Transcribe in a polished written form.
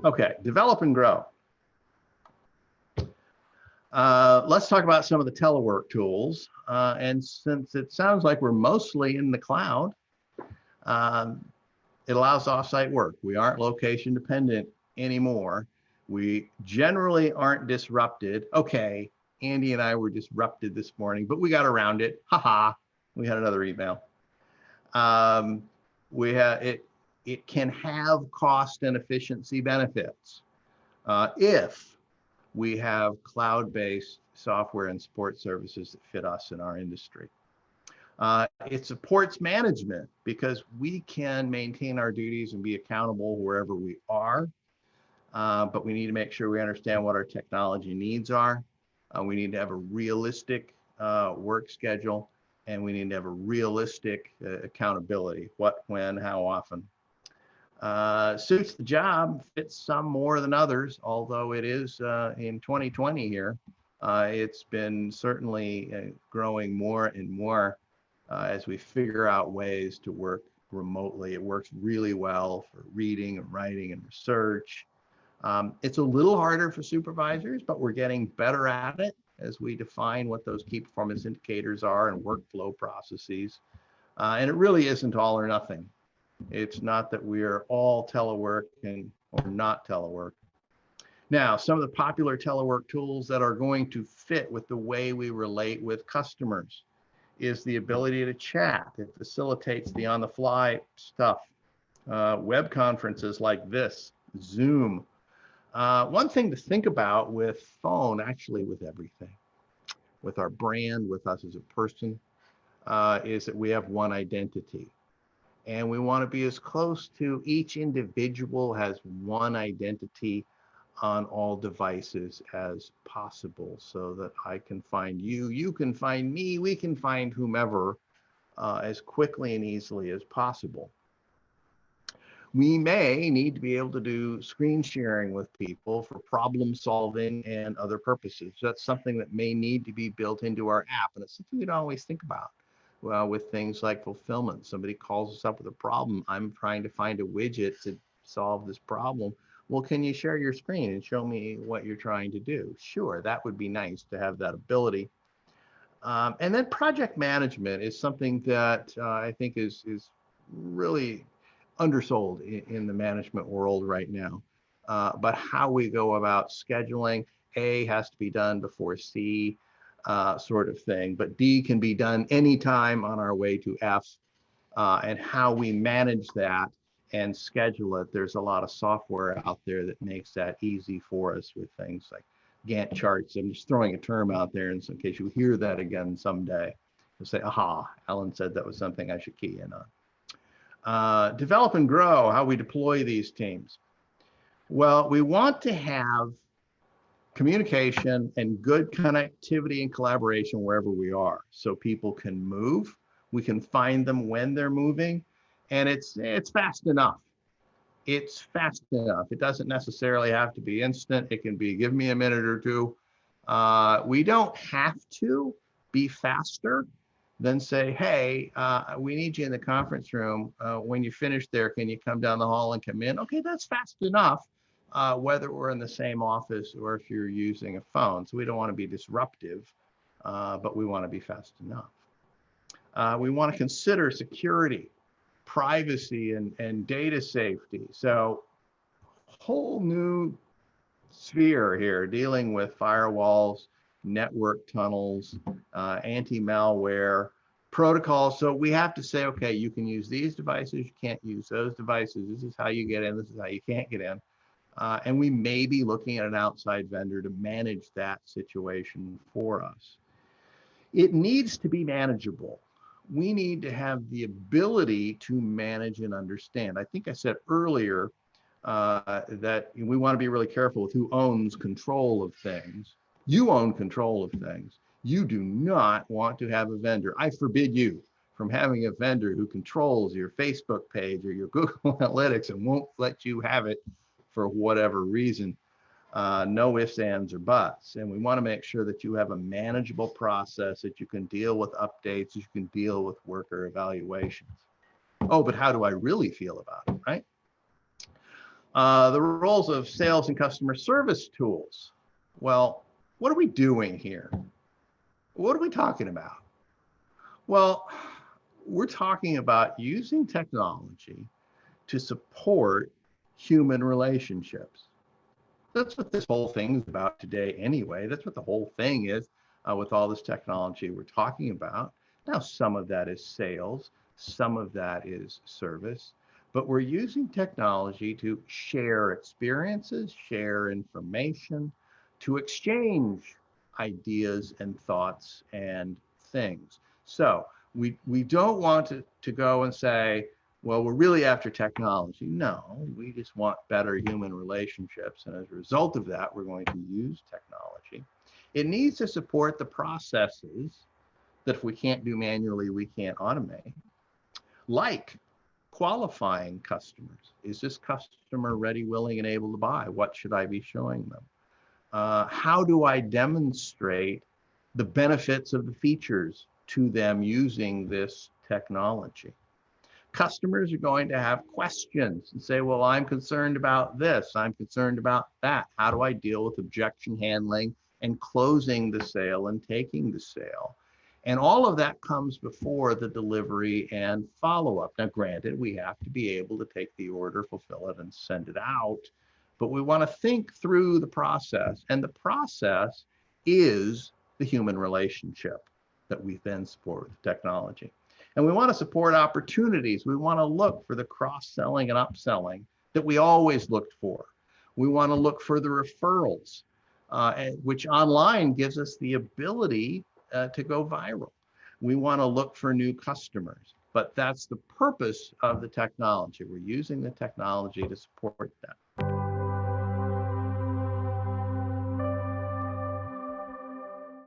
Okay, develop and grow. Let's talk about some of the telework tools. And since it sounds like we're mostly in the cloud, it allows offsite work. We aren't location dependent anymore. We generally aren't disrupted. Okay, Andy and I were disrupted this morning, but we got around it. Haha, we had another email. It can have cost and efficiency benefits if we have cloud-based software and support services that fit us in our industry. It supports management because we can maintain our duties and be accountable wherever we are, but we need to make sure we understand what our technology needs are. We need to have a realistic work schedule, and we need to have a realistic accountability, what, when, how often. Suits the job, fits some more than others, although it is in 2020 here, it's been certainly growing more and more as we figure out ways to work remotely. It works really well for reading and writing and research. It's a little harder for supervisors, but we're getting better at it as we define what those key performance indicators are and workflow processes. And it really isn't all or nothing. It's not that we are all telework or not telework. Now, some of the popular telework tools that are going to fit with the way we relate with customers is the ability to chat. It facilitates the on-the-fly stuff. Web conferences like this, Zoom. One thing to think about with phone, actually with everything, with our brand, with us as a person, is that we have one identity. And we want to be as close to each individual has one identity on all devices as possible, so that I can find you, you can find me, we can find whomever as quickly and easily as possible. We may need to be able to do screen sharing with people for problem solving and other purposes. That's something that may need to be built into our app, and it's something we don't always think about. Well, with things like fulfillment, somebody calls us up with a problem. I'm trying to find a widget to solve this problem. Well, can you share your screen and show me what you're trying to do? Sure, that would be nice to have that ability. And then project management is something that I think is really undersold in the management world right now. But how we go about scheduling, A has to be done before C, sort of thing, but D can be done anytime on our way to F, and how we manage that and schedule it. There's a lot of software out there that makes that easy for us with things like Gantt charts. I'm just throwing a term out there in case you hear that again someday. You'll say, aha, Alan said that was something I should key in on. Develop and grow, how we deploy these teams. Well, we want to have communication and good connectivity and collaboration wherever we are, so people can move. We can find them when they're moving, and it's fast enough. It's fast enough. It doesn't necessarily have to be instant. It can be, give me a minute or two. We don't have to be faster than say, hey, we need you in the conference room. When you finish there, can you come down the hall and come in? Okay, that's fast enough. Whether we're in the same office or if you're using a phone. So we don't want to be disruptive, but we want to be fast enough. We want to consider security, privacy, and data safety. So whole new sphere here, dealing with firewalls, network tunnels, anti-malware protocols. So we have to say, okay, you can use these devices, you can't use those devices. This is how you get in, this is how you can't get in. And we may be looking at an outside vendor to manage that situation for us. It needs to be manageable. We need to have the ability to manage and understand. I think I said earlier that we want to be really careful with who owns control of things. You own control of things. You do not want to have a vendor. I forbid you from having a vendor who controls your Facebook page or your Google Analytics and won't let you have it for whatever reason. No ifs, ands, or buts. And we want to make sure that you have a manageable process, that you can deal with updates, you can deal with worker evaluations. Oh, but how do I really feel about it, right? The roles of sales and customer service tools. Well, what are we doing here? What are we talking about? Well, we're talking about using technology to support human relationships. That's what this whole thing is about today anyway. That's what the whole thing is with all this technology we're talking about. Now, some of that is sales, some of that is service, but we're using technology to share experiences, share information, to exchange ideas and thoughts and things. So we don't want to go and say, well, we're really after technology. No, we just want better human relationships. And as a result of that, we're going to use technology. It needs to support the processes that if we can't do manually, we can't automate, like qualifying customers. Is this customer ready, willing, and able to buy? What should I be showing them? How do I demonstrate the benefits of the features to them using this technology? Customers are going to have questions and say, well, I'm concerned about this, I'm concerned about that. How do I deal with objection handling and closing the sale and taking the sale? And all of that comes before the delivery and follow-up. Now, granted, we have to be able to take the order, fulfill it, and send it out, but we want to think through the process. And the process is the human relationship that we then support with technology. And we want to support opportunities. We want to look for the cross-selling and upselling that we always looked for. We want to look for the referrals, which online gives us the ability to go viral. We want to look for new customers, but that's the purpose of the technology. We're using the technology to support that.